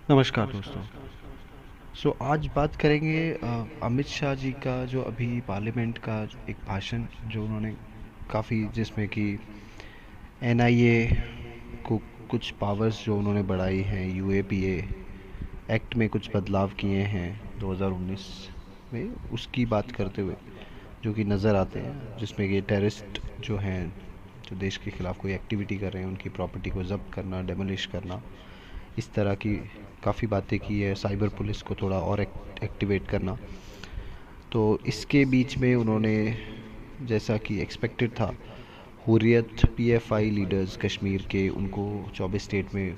नमस्कार दोस्तों। आज बात करेंगे अमित शाह जी का जो अभी पार्लियामेंट का एक भाषण जो उन्होंने काफ़ी जिसमें कि एनआईए को कुछ पावर्स जो उन्होंने बढ़ाई हैं, यूएपीए एक्ट में कुछ बदलाव किए हैं 2019 में, उसकी बात करते हुए जो कि नज़र आते हैं, जिसमें कि टेररिस्ट जो हैं, जो देश के खिलाफ कोई एक्टिविटी कर रहे हैं, उनकी प्रॉपर्टी को जब्त करना, डेमोलिश करना, इस तरह की काफ़ी बातें की है। साइबर पुलिस को थोड़ा और एक्टिवेट करना। तो इसके बीच में उन्होंने, जैसा कि एक्सपेक्टेड था, हुर्रियत पीएफआई लीडर्स कश्मीर के, उनको 24 स्टेट में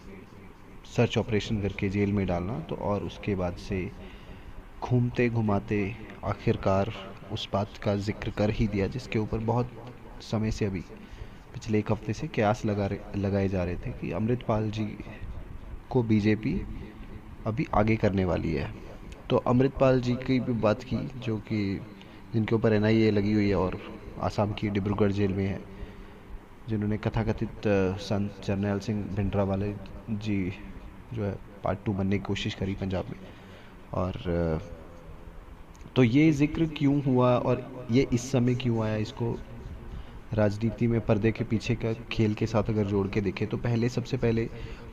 सर्च ऑपरेशन करके जेल में डालना, तो और उसके बाद से घूमते घुमाते आखिरकार उस बात का जिक्र कर ही दिया जिसके ऊपर बहुत समय से, अभी पिछले एक हफ्ते से कयास लगाए जा रहे थे कि अमृतपाल जी को बीजेपी अभी आगे करने वाली है। तो अमृतपाल जी की भी बात की, जो कि जिनके ऊपर एनआईए लगी हुई है और आसाम की डिब्रूगढ़ जेल में है, जिन्होंने कथाकथित संत जरनैल सिंह भिंडरावाले जी जो है पार्ट 2 बनने की कोशिश करी पंजाब में। और तो ये जिक्र क्यों हुआ और ये इस समय क्यों आया, इसको राजनीति में पर्दे के पीछे का खेल के साथ अगर जोड़ के देखें, तो पहले, सबसे पहले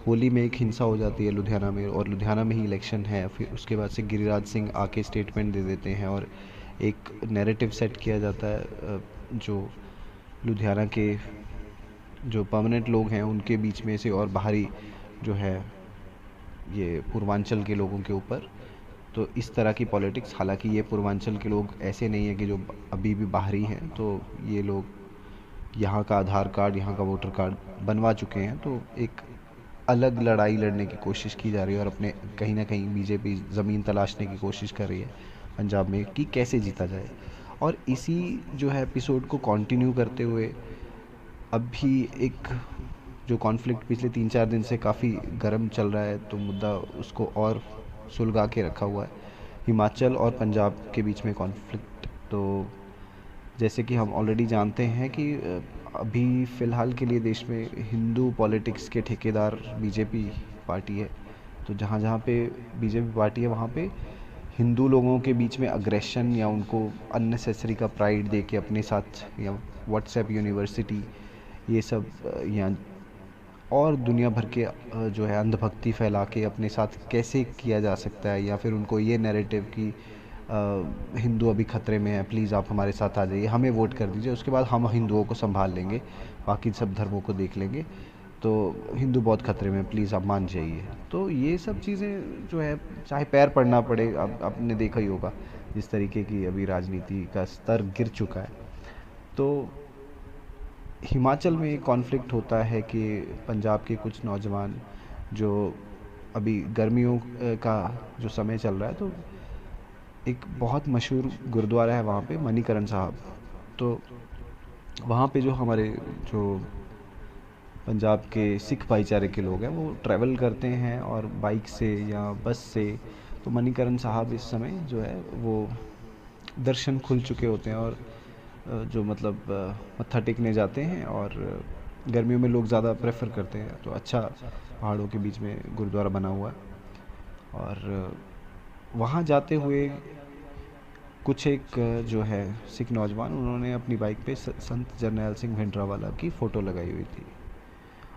होली में एक हिंसा हो जाती है लुधियाना में, और लुधियाना में ही इलेक्शन है। फिर उसके बाद से गिरिराज सिंह आके स्टेटमेंट दे देते हैं और एक नैरेटिव सेट किया जाता है, जो लुधियाना के जो परमानेंट लोग हैं उनके बीच में से, और बाहरी जो है ये पूर्वांचल के लोगों के ऊपर। तो इस तरह की पॉलिटिक्स, हालांकि ये पूर्वांचल के लोग ऐसे नहीं है कि जो अभी भी बाहरी हैं, तो ये लोग यहाँ का आधार कार्ड, यहाँ का वोटर कार्ड बनवा चुके हैं। तो एक अलग लड़ाई लड़ने की कोशिश की जा रही है, और अपने कहीं ना कहीं बीजेपी ज़मीन तलाशने की कोशिश कर रही है पंजाब में कि कैसे जीता जाए। और इसी जो है एपिसोड को कंटिन्यू करते हुए अभी एक जो कॉन्फ्लिक्ट पिछले 3-4 दिन से काफ़ी गर्म चल रहा है, तो मुद्दा उसको और सुलगा के रखा हुआ है, हिमाचल और पंजाब के बीच में कॉन्फ्लिक्ट। तो जैसे कि हम ऑलरेडी जानते हैं कि अभी फ़िलहाल के लिए देश में हिंदू पॉलिटिक्स के ठेकेदार बीजेपी पार्टी है। तो जहाँ जहाँ पे बीजेपी पार्टी है, वहाँ पे हिंदू लोगों के बीच में अग्रेशन या उनको अननेसेसरी का प्राइड दे के अपने साथ, या व्हाट्सएप यूनिवर्सिटी, ये सब या और दुनिया भर के जो है अंधभक्ति फैला के अपने साथ कैसे किया जा सकता है, या फिर उनको ये नैरेटिव कि हिंदू अभी खतरे में है, प्लीज़ आप हमारे साथ आ जाइए, हमें वोट कर दीजिए, उसके बाद हम हिंदुओं को संभाल लेंगे, बाकी सब धर्मों को देख लेंगे, तो हिंदू बहुत खतरे में, प्लीज़ आप मान जाइए। तो ये सब चीज़ें जो है, चाहे पैर पड़ना पड़े, अब आपने देखा ही होगा जिस तरीके की अभी राजनीति का स्तर गिर चुका है। तो हिमाचल में एक कॉन्फ्लिक्ट होता है कि पंजाब के कुछ नौजवान जो अभी गर्मियों का जो समय चल रहा है, तो एक बहुत मशहूर गुरुद्वारा है वहाँ पे, मणिकरण साहब। तो वहाँ पे जो हमारे जो पंजाब के सिख भाईचारे के लोग हैं, वो ट्रैवल करते हैं और बाइक से या बस से। तो मणिकरण साहब इस समय जो है वो दर्शन खुल चुके होते हैं, और जो मतलब मत्था टेकने जाते हैं, और गर्मियों में लोग ज़्यादा प्रेफर करते हैं। तो अच्छा, पहाड़ों के बीच में गुरुद्वारा बना हुआ है, और वहाँ जाते हुए कुछ एक जो है सिख नौजवान, उन्होंने अपनी बाइक पे संत जरनैल सिंह भिंडरावाला की फ़ोटो लगाई हुई थी,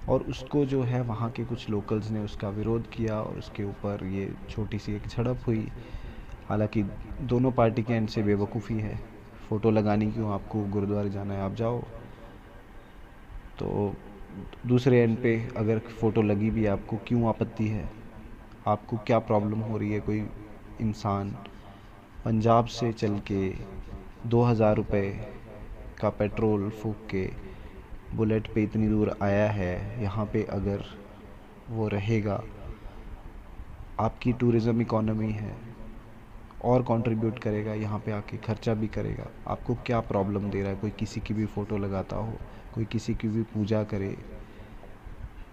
और उसको जो है वहाँ के कुछ लोकल्स ने उसका विरोध किया, और उसके ऊपर ये छोटी सी एक झड़प हुई। हालांकि दोनों पार्टी के एंड से बेवकूफ़ी है, फ़ोटो लगानी क्यों, आपको गुरुद्वारे जाना है आप जाओ। तो दूसरे एंड पे अगर फ़ोटो लगी भी, आपको क्यों आपत्ति है, आपको क्या प्रॉब्लम हो रही है। कोई इंसान पंजाब से चल के 2,000 रुपये का पेट्रोल फूक के बुलेट पे इतनी दूर आया है, यहाँ पे अगर वो रहेगा, आपकी टूरिज़्म इकॉनमी है, और कंट्रीब्यूट करेगा, यहाँ पे आके खर्चा भी करेगा, आपको क्या प्रॉब्लम दे रहा है कोई किसी की भी फ़ोटो लगाता हो, कोई किसी की भी पूजा करे।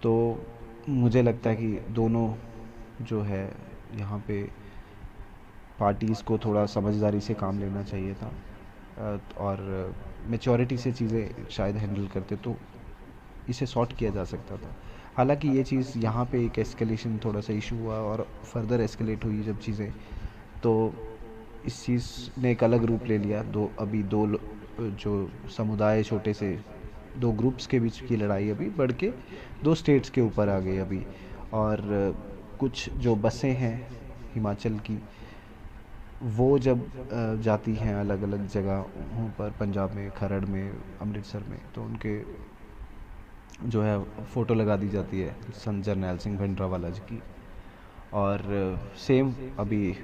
तो मुझे लगता है कि दोनों जो है यहाँ पे पार्टीज़ को थोड़ा समझदारी से काम लेना चाहिए था, और मेच्योरिटी से चीज़ें शायद हैंडल करते तो इसे सॉर्ट किया जा सकता था। हालांकि ये चीज़ यहाँ पे एक एस्केलेशन थोड़ा सा इशू हुआ और फर्दर एस्केलेट हुई जब चीज़ें, तो इस चीज़ ने एक अलग रूप ले लिया। जो समुदाय छोटे से दो ग्रुप्स के बीच की लड़ाई अभी बढ़ के दो स्टेट्स के ऊपर आ गई अभी। और कुछ जो बसें हैं हिमाचल की, वो जब जाती हैं अलग अलग जगहों पर, पंजाब में, खरड़ में, अमृतसर में, तो उनके जो है फ़ोटो लगा दी जाती है संत जरनैल सिंह भिंडरावाला जी की। और सेम अभी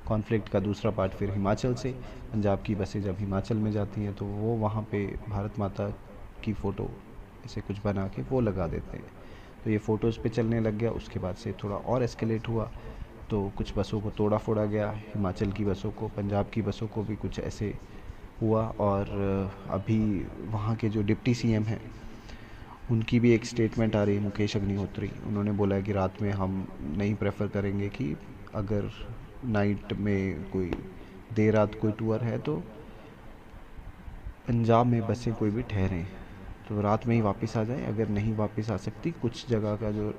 कॉन्फ्लिक्ट का दूसरा पार्ट फिर हिमाचल से, पंजाब की बसें जब हिमाचल में जाती हैं तो वो वहाँ पे भारत माता की फ़ोटो ऐसे कुछ बना के वो लगा देते हैं। तो ये फ़ोटोज़ पे चलने लग गया। उसके बाद से थोड़ा और एस्केलेट हुआ, तो कुछ बसों को तोड़ा फोड़ा गया, हिमाचल की बसों को, पंजाब की बसों को भी कुछ ऐसे हुआ। और अभी वहाँ के जो डिप्टी सीएम हैं उनकी भी एक स्टेटमेंट आ रही है, मुकेश अग्निहोत्री। उन्होंने बोला है कि रात में हम नहीं प्रेफर करेंगे कि अगर नाइट में कोई देर रात कोई टूर है तो पंजाब में बसें कोई भी ठहरें तो रात में ही वापस आ जाएं। अगर नहीं वापस आ सकती कुछ जगह का जो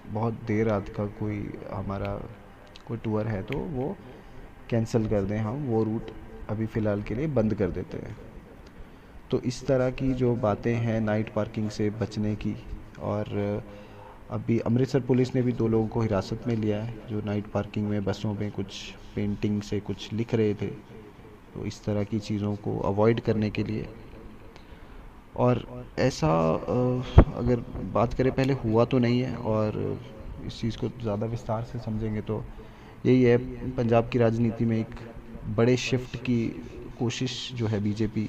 बहुत देर रात का कोई हमारा कोई टूर है तो वो कैंसिल कर दें, हम वो रूट अभी फ़िलहाल के लिए बंद कर देते हैं। तो इस तरह की जो बातें हैं नाइट पार्किंग से बचने की। और अभी अमृतसर पुलिस ने भी 2 लोगों को हिरासत में लिया है जो नाइट पार्किंग में बसों में कुछ पेंटिंग से कुछ लिख रहे थे। तो इस तरह की चीज़ों को अवॉइड करने के लिए। और ऐसा अगर बात करें, पहले हुआ तो नहीं है, और इस चीज़ को ज़्यादा विस्तार से समझेंगे तो यही है, पंजाब की राजनीति में एक बड़े शिफ्ट की कोशिश जो है बीजेपी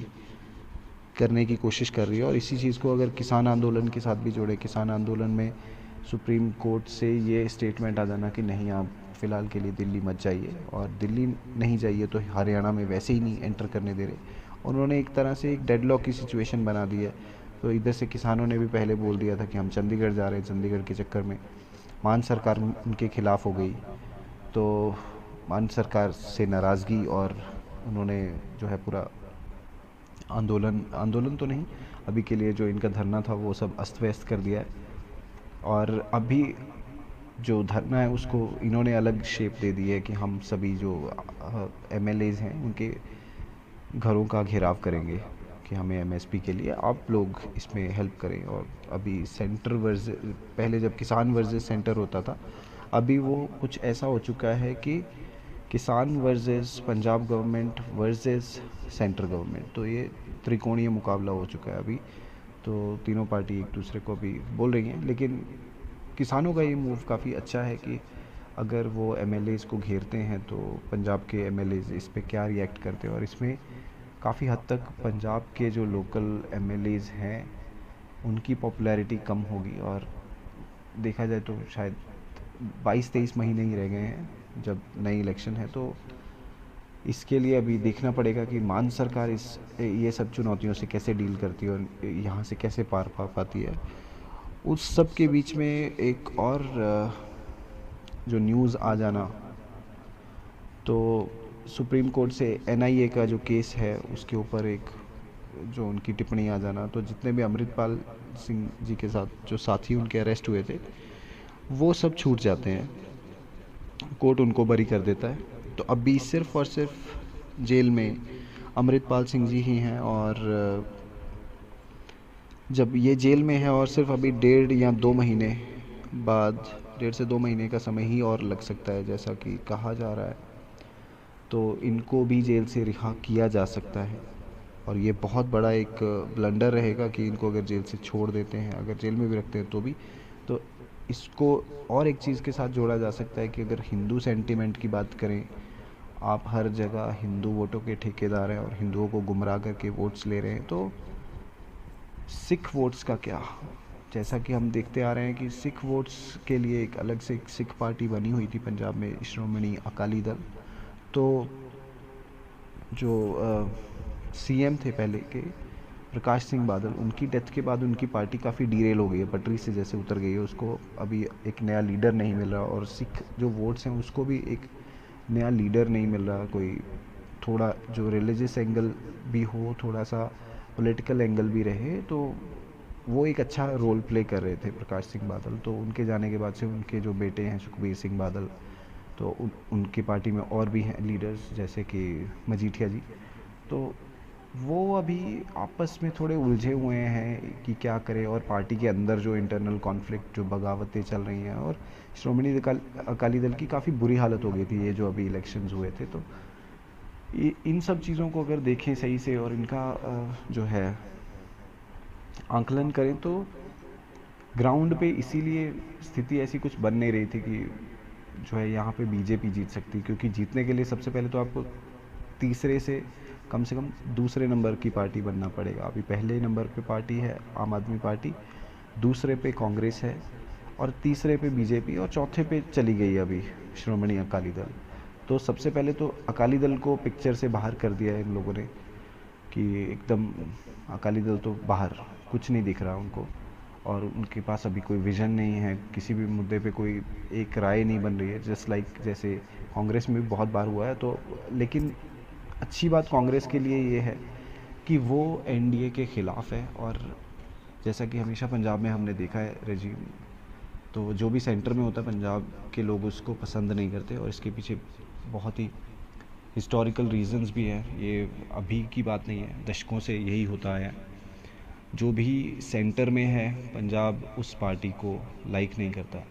करने की कोशिश कर रही है। और इसी चीज़ को अगर किसान आंदोलन के साथ भी जोड़े, किसान आंदोलन में सुप्रीम कोर्ट से ये स्टेटमेंट आ जाना कि नहीं, आप फ़िलहाल के लिए दिल्ली मत जाइए, और दिल्ली नहीं जाइए तो हरियाणा में वैसे ही नहीं एंटर करने दे रहे। उन्होंने एक तरह से एक डेडलॉक की सिचुएशन बना दी है। तो इधर से किसानों ने भी पहले बोल दिया था कि हम चंडीगढ़ जा रहे हैं, चंडीगढ़ के चक्कर में मान सरकार उनके ख़िलाफ़ हो गई। तो मान सरकार से नाराज़गी, और उन्होंने जो है पूरा आंदोलन आंदोलन तो नहीं, अभी के लिए जो इनका धरना था वो सब अस्त व्यस्त कर दिया है। और अभी जो धरना है उसको इन्होंने अलग शेप दे दी है कि हम सभी जो एमएलएज हैं उनके घरों का घेराव करेंगे कि हमें एमएसपी के लिए आप लोग इसमें हेल्प करें। और अभी सेंटर वर्सेस, पहले जब किसान वर्सेस सेंटर होता था, अभी वो कुछ ऐसा हो चुका है कि किसान versus Punjab government versus centre government. तो ये त्रिकोणीय मुकाबला हो चुका है अभी। तो तीनों पार्टी एक दूसरे को अभी बोल रही हैं, लेकिन किसानों का ये मूव काफ़ी अच्छा है कि अगर वो एमएलएज़ को घेरते हैं तो पंजाब के एमएलएज़ इस पे क्या रिएक्ट करते हैं। और इसमें काफ़ी हद तक पंजाब के जो लोकल एमएलएज़ हैं उनकी पॉपुलैरिटी कम होगी। और देखा जाए तो शायद 22-23 महीने ही रह गए हैं जब नई इलेक्शन है। तो इसके लिए अभी देखना पड़ेगा कि मान सरकार ये सब चुनौतियों से कैसे डील करती है और यहाँ से कैसे पार पा पाती है। उस सब के बीच में एक और जो न्यूज़ आ जाना, तो सुप्रीम कोर्ट से एनआईए का जो केस है उसके ऊपर एक जो उनकी टिप्पणी आ जाना, तो जितने भी अमृतपाल सिंह जी के साथ जो साथी उनके अरेस्ट हुए थे वो सब छूट जाते हैं, कोर्ट उनको बरी कर देता है। तो अभी सिर्फ़ और सिर्फ जेल में अमृतपाल सिंह जी ही हैं। और जब ये जेल में है और सिर्फ अभी 1.5 या 2 महीने बाद, 1.5 से 2 महीने का समय ही और लग सकता है जैसा कि कहा जा रहा है, तो इनको भी जेल से रिहा किया जा सकता है। और ये बहुत बड़ा एक ब्लंडर रहेगा कि इनको अगर जेल से छोड़ देते हैं, अगर जेल में भी रखते हैं तो भी। तो इसको और एक चीज़ के साथ जोड़ा जा सकता है कि अगर हिंदू सेंटिमेंट की बात करें, आप हर जगह हिंदू वोटों के ठेकेदार हैं और हिंदुओं को गुमराह करके वोट्स ले रहे हैं, तो सिख वोट्स का क्या? जैसा कि हम देखते आ रहे हैं कि सिख वोट्स के लिए एक अलग से एक सिख पार्टी बनी हुई थी पंजाब में, श्रोमणी अकाली दल। तो जो सीएम थे पहले के प्रकाश सिंह बादल, उनकी डेथ के बाद उनकी पार्टी काफ़ी डीरेल हो गई है, पटरी से जैसे उतर गई है। उसको अभी एक नया लीडर नहीं मिल रहा, और सिख जो वोट्स हैं उसको भी एक नया लीडर नहीं मिल रहा, कोई थोड़ा जो रिलीजियस एंगल भी हो, थोड़ा सा पॉलिटिकल एंगल भी रहे। तो वो एक अच्छा रोल प्ले कर रहे थे प्रकाश सिंह बादल। तो उनके जाने के बाद से उनके जो बेटे हैं सुखबीर सिंह बादल, तो उनकी पार्टी में और भी हैं लीडर्स जैसे कि मजीठिया जी। तो वो अभी आपस में थोड़े उलझे हुए हैं कि क्या करें, और पार्टी के अंदर जो इंटरनल कॉन्फ्लिक्ट, जो बगावतें चल रही हैं, और श्रोमणी अकाली दल की काफ़ी बुरी हालत हो गई थी ये जो अभी इलेक्शंस हुए थे। तो इन सब चीज़ों को अगर देखें सही से और इनका जो है आंकलन करें, तो ग्राउंड पे इसीलिए स्थिति ऐसी कुछ बन नहीं रही थी कि जो है यहाँ पे बीजेपी जीत सकती, क्योंकि जीतने के लिए सबसे पहले तो आपको तीसरे से कम दूसरे नंबर की पार्टी बनना पड़ेगा। अभी पहले नंबर पे पार्टी है आम आदमी पार्टी, दूसरे पे कांग्रेस है, और तीसरे पे बीजेपी, और चौथे पे चली गई अभी श्रोमणी अकाली दल। तो सबसे पहले तो अकाली दल को पिक्चर से बाहर कर दिया है इन लोगों ने कि एकदम अकाली दल तो बाहर, कुछ नहीं दिख रहा उनको, और उनके पास अभी कोई विज़न नहीं है, किसी भी मुद्दे पे कोई एक राय नहीं बन रही है। जस्ट लाइक जैसे कांग्रेस में भी बहुत बार हुआ है। तो लेकिन अच्छी बात कांग्रेस के लिए ये है कि वो एनडीए के ख़िलाफ़ है, और जैसा कि हमेशा पंजाब में हमने देखा है रेजीम, तो जो भी सेंटर में होता है पंजाब के लोग उसको पसंद नहीं करते, और इसके पीछे बहुत ही हिस्टोरिकल रीजंस भी हैं। ये अभी की बात नहीं है, दशकों से यही होता है। जो भी सेंटर में है पंजाब उस पार्टी को लाइक नहीं करता।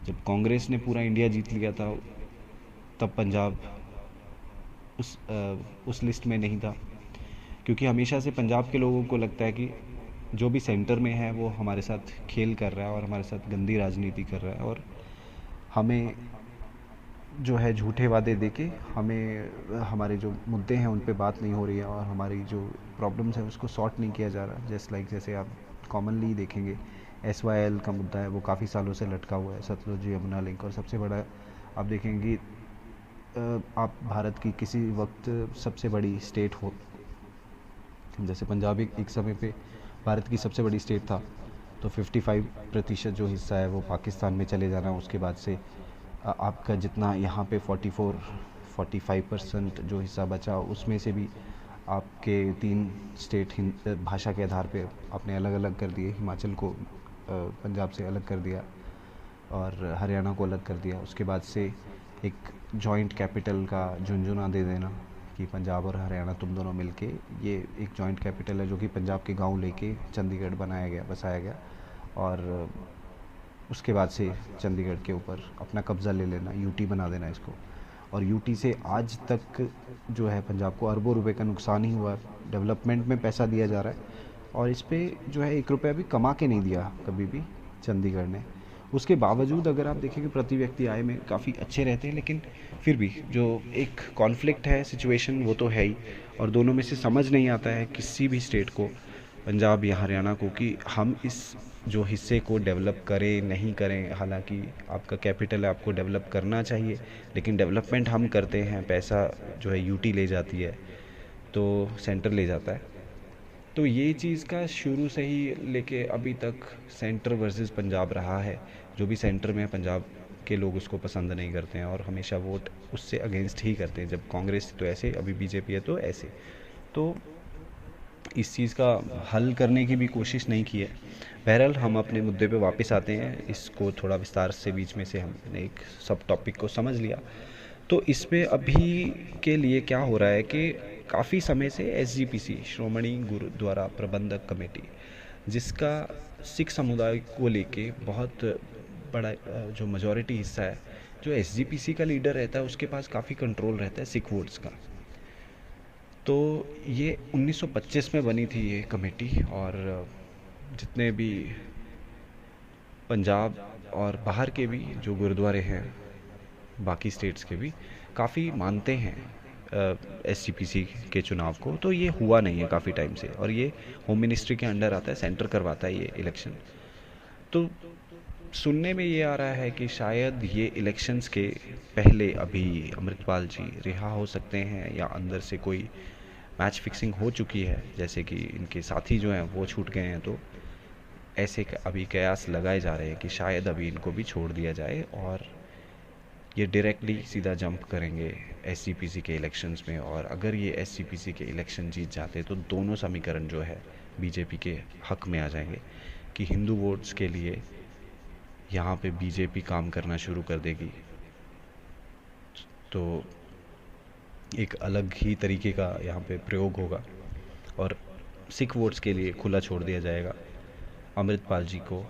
जब कांग्रेस ने पूरा इंडिया जीत लिया था तब पंजाब उस लिस्ट में नहीं था, क्योंकि हमेशा से पंजाब के लोगों को लगता है कि जो भी सेंटर में है वो हमारे साथ खेल कर रहा है और हमारे साथ गंदी राजनीति कर रहा है, और हमें जो है झूठे वादे देके हमें हमारे जो मुद्दे हैं उन पे बात नहीं हो रही है, और हमारी जो प्रॉब्लम्स है उसको सॉर्ट नहीं किया जा रहा। जैसे आप कॉमनली देखेंगे SYL का मुद्दा है, वो काफ़ी सालों से लटका हुआ है, सतलुज यमुना लिंक। और सबसे बड़ा आप देखेंगे आप भारत की किसी वक्त सबसे बड़ी स्टेट हो, जैसे पंजाब एक समय पे भारत की सबसे बड़ी स्टेट था, तो 55% जो हिस्सा है वो पाकिस्तान में चले जाना, उसके बाद से आपका जितना यहाँ पे 45% जो हिस्सा बचा उसमें से भी आपके 3 स्टेट भाषा के आधार पे आपने अलग अलग कर दिए। हिमाचल को पंजाब से अलग कर दिया, और हरियाणा को अलग कर दिया। उसके बाद से एक जॉइंट कैपिटल का झुंझुना दे देना कि पंजाब और हरियाणा तुम दोनों मिलके, ये एक जॉइंट कैपिटल है जो कि पंजाब के गांव लेके चंडीगढ़ बसाया गया, और उसके बाद से चंडीगढ़ के ऊपर अपना कब्ज़ा ले लेना, यूटी बना देना इसको। और यूटी से आज तक जो है पंजाब को अरबों रुपए का नुकसान ही हुआ है। डेवलपमेंट में पैसा दिया जा रहा है, और इस पे जो है 1 रुपया भी कमा के नहीं दिया कभी भी चंडीगढ़ ने। उसके बावजूद अगर आप देखें कि प्रति व्यक्ति आय में काफ़ी अच्छे रहते हैं, लेकिन फिर भी जो एक कॉन्फ्लिक्ट है, सिचुएशन, वो तो है ही। और दोनों में से समझ नहीं आता है किसी भी स्टेट को, पंजाब या हरियाणा को, कि हम इस जो हिस्से को डेवलप करें नहीं करें। हालांकि आपका कैपिटल है, आपको डेवलप करना चाहिए, लेकिन डेवलपमेंट हम करते हैं, पैसा जो है यूटी ले जाती है, तो सेंटर ले जाता है। तो ये चीज़ का शुरू से ही लेके अभी तक सेंटर वर्सेस पंजाब रहा है। जो भी सेंटर में है पंजाब के लोग उसको पसंद नहीं करते हैं, और हमेशा वोट उससे अगेंस्ट ही करते हैं। जब कांग्रेस तो ऐसे, अभी बीजेपी है तो ऐसे। तो इस चीज़ का हल करने की भी कोशिश नहीं की है। बहरहाल हम अपने मुद्दे पे वापस आते हैं। इसको थोड़ा विस्तार से बीच में से हमने एक सब टॉपिक को समझ लिया। तो इसमें अभी के लिए क्या हो रहा है कि काफ़ी समय से SGPC, श्रोमणी गुरुद्वारा प्रबंधक कमेटी, जिसका सिख समुदाय को लेके बहुत बड़ा जो मेजॉरिटी हिस्सा है, जो SGPC का लीडर रहता है उसके पास काफ़ी कंट्रोल रहता है सिख वोट्स का। तो ये 1925 में बनी थी ये कमेटी, और जितने भी पंजाब और बाहर के भी जो गुरुद्वारे हैं, बाकी स्टेट्स के भी काफ़ी मानते हैं SGPC के चुनाव को। तो ये हुआ नहीं है काफ़ी टाइम से, और ये होम मिनिस्ट्री के अंडर आता है, सेंटर करवाता है ये इलेक्शन। तो सुनने में ये आ रहा है कि शायद ये इलेक्शंस के पहले अभी अमृतपाल जी रिहा हो सकते हैं, या अंदर से कोई मैच फिक्सिंग हो चुकी है, जैसे कि इनके साथी जो हैं वो छूट गए हैं। तो ऐसे अभी कयास लगाए जा रहे हैं कि शायद अभी इनको भी छोड़ दिया जाए, और ये डायरेक्टली सीधा जंप करेंगे SGPC के इलेक्शंस में। और अगर ये SGPC के इलेक्शन जीत जाते तो दोनों समीकरण जो है बीजेपी के हक में आ जाएंगे कि हिंदू वोट्स के लिए यहाँ पे बीजेपी काम करना शुरू कर देगी, तो एक अलग ही तरीके का यहाँ पे प्रयोग होगा और सिख वोट्स के लिए खुला छोड़ दिया जाएगा अमृतपाल जी को,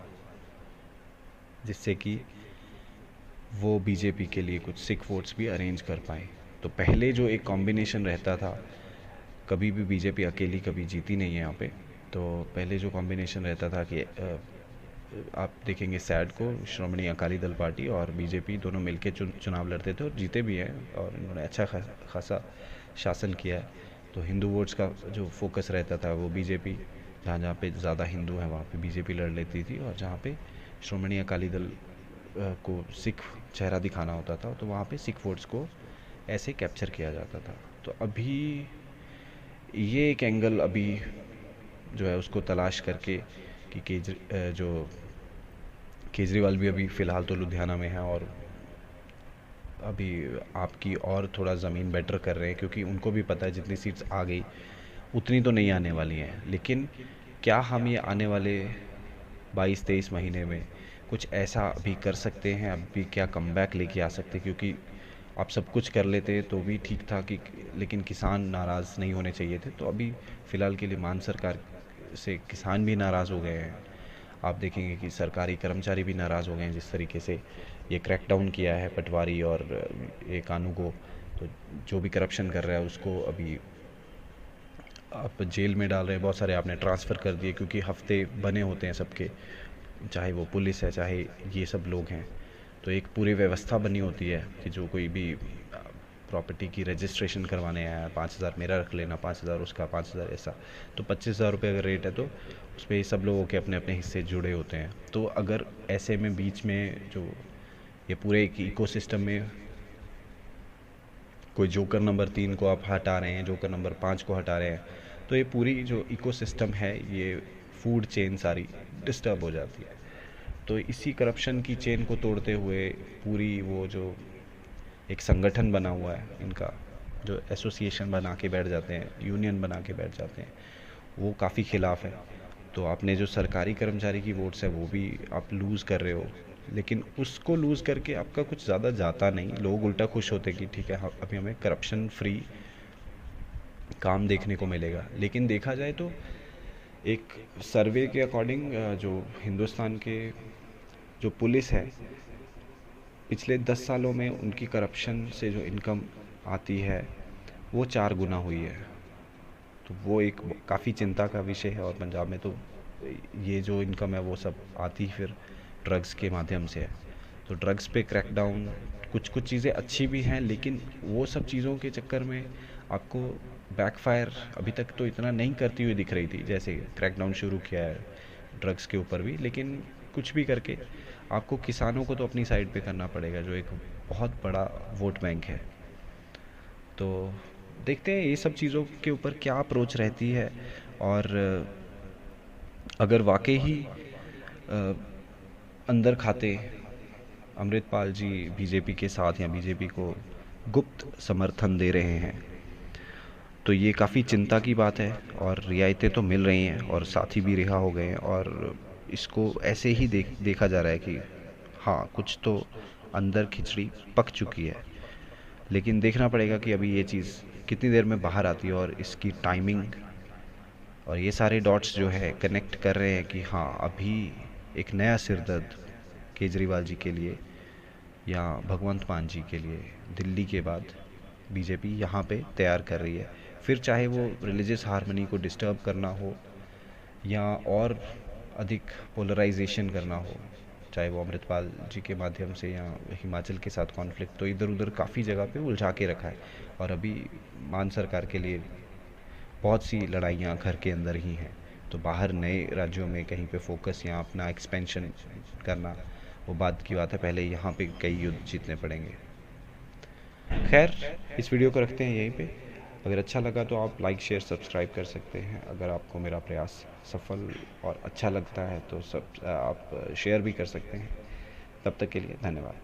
जिससे कि वो बीजेपी के लिए कुछ सिख वोट्स भी अरेंज कर पाए। तो पहले जो एक कॉम्बिनेशन रहता था, कभी भी बीजेपी अकेली कभी जीती नहीं है यहाँ पे, तो पहले जो कॉम्बिनेशन रहता था कि आप देखेंगे सैड को श्रोमणी अकाली दल पार्टी और बीजेपी दोनों मिलकर चुनाव लड़ते थे और जीते भी हैं और इन्होंने अच्छा खासा शासन किया है। तो हिंदू वोट्स का जो फोकस रहता था वो बीजेपी, जहाँ जहाँ पे ज़्यादा हिंदू हैं वहाँ पे बीजेपी लड़ लेती थी, और जहाँ पे श्रोमणी अकाली दल को सिख चेहरा दिखाना होता था तो वहाँ पे सिख वोट्स को ऐसे कैप्चर किया जाता था। तो अभी ये एक एंगल अभी जो है उसको तलाश करके कि जो केजरीवाल भी अभी फ़िलहाल तो लुधियाना में है और अभी आपकी और थोड़ा ज़मीन बेटर कर रहे हैं, क्योंकि उनको भी पता है जितनी सीट्स आ गई उतनी तो नहीं आने वाली हैं। लेकिन क्या हम ये आने वाले 22-23 महीने में कुछ ऐसा अभी कर सकते हैं, अभी क्या कमबैक लेके आ सकते हैं? क्योंकि आप सब कुछ कर लेते तो भी ठीक था कि, लेकिन किसान नाराज़ नहीं होने चाहिए थे। तो अभी फ़िलहाल के लिए मान सरकार से किसान भी नाराज़ हो गए हैं। आप देखेंगे कि सरकारी कर्मचारी भी नाराज़ हो गए हैं जिस तरीके से ये क्रैकडाउन किया है पटवारी और ये कानू को। तो जो भी करप्शन कर रहा है उसको अभी आप जेल में डाल रहे हैं, बहुत सारे आपने ट्रांसफ़र कर दिए क्योंकि हफ्ते बने होते हैं सबके, चाहे वो पुलिस है चाहे ये सब लोग हैं। तो एक पूरी व्यवस्था बनी होती है कि जो कोई भी प्रॉपर्टी की रजिस्ट्रेशन करवाने आया, 5,000 मेरा रख लेना, 5,000 उसका, 5,000 ऐसा। तो 25,000 रुपये अगर रेट है तो उस पर सब लोगों के अपने अपने हिस्से जुड़े होते हैं। तो अगर ऐसे में बीच में जो ये पूरे एक इकोसिस्टम में कोई जोकर नंबर 3 को आप हटा रहे हैं, जोकर नंबर 5 को हटा रहे हैं, तो ये पूरी जो इकोसिस्टम है, ये फूड चेन सारी डिस्टर्ब हो जाती है। तो इसी करप्शन की चेन को तोड़ते हुए पूरी वो जो एक संगठन बना हुआ है इनका, जो एसोसिएशन बना के बैठ जाते हैं, यूनियन बना के बैठ जाते हैं, वो काफ़ी खिलाफ है। तो आपने जो सरकारी कर्मचारी की वोट्स है वो भी आप लूज़ कर रहे हो, लेकिन उसको लूज़ करके आपका कुछ ज़्यादा जाता नहीं। लोग उल्टा खुश होते कि ठीक है अभी हमें करप्शन फ्री काम देखने को मिलेगा। लेकिन देखा जाए तो एक सर्वे के अकॉर्डिंग जो हिंदुस्तान के जो पुलिस है, पिछले 10 सालों में उनकी करप्शन से जो इनकम आती है वो 4 गुना हुई है। तो वो एक काफ़ी चिंता का विषय है। और पंजाब में तो ये जो इनकम है वो सब आती फिर ड्रग्स के माध्यम से है। तो ड्रग्स पे क्रैकडाउन, कुछ कुछ चीज़ें अच्छी भी हैं, लेकिन वो सब चीज़ों के चक्कर में आपको बैकफायर अभी तक तो इतना नहीं करती हुई दिख रही थी। जैसे क्रैकडाउन शुरू किया है ड्रग्स के ऊपर भी, लेकिन कुछ भी करके आपको किसानों को तो अपनी साइड पे करना पड़ेगा, जो एक बहुत बड़ा वोट बैंक है। तो देखते हैं ये सब चीज़ों के ऊपर क्या अप्रोच रहती है, और अगर वाकई ही अंदर खाते अमृतपाल जी बीजेपी के साथ या बीजेपी को गुप्त समर्थन दे रहे हैं, तो ये काफ़ी चिंता की बात है। और रियायतें तो मिल रही हैं और साथी भी रिहा हो गए हैं, और इसको ऐसे ही देखा जा रहा है कि हाँ कुछ तो अंदर खिचड़ी पक चुकी है। लेकिन देखना पड़ेगा कि अभी ये चीज़ कितनी देर में बाहर आती है और इसकी टाइमिंग, और ये सारे डॉट्स जो है कनेक्ट कर रहे हैं कि हाँ अभी एक नया सिरदर्द केजरीवाल जी के लिए या भगवंत मान जी के लिए दिल्ली के बाद बीजेपी यहाँ पे तैयार कर रही है। फिर चाहे वो रिलीजियस हार्मनी को डिस्टर्ब करना हो या और अधिक पोलराइजेशन करना हो, चाहे वो अमृतपाल जी के माध्यम से या हिमाचल के साथ कॉन्फ्लिक्ट, तो इधर उधर काफ़ी जगह पे उलझा के रखा है। और अभी मान सरकार के लिए बहुत सी लड़ाइयाँ घर के अंदर ही हैं। तो बाहर नए राज्यों में कहीं पे फोकस या अपना एक्सपेंशन करना वो बात की बात है, पहले यहाँ पे कई युद्ध जीतने पड़ेंगे। खैर, इस वीडियो को रखते हैं यहीं पे। अगर अच्छा लगा तो आप लाइक शेयर सब्सक्राइब कर सकते हैं। अगर आपको मेरा प्रयास सफल और अच्छा लगता है तो सब आप शेयर भी कर सकते हैं। तब तक के लिए धन्यवाद।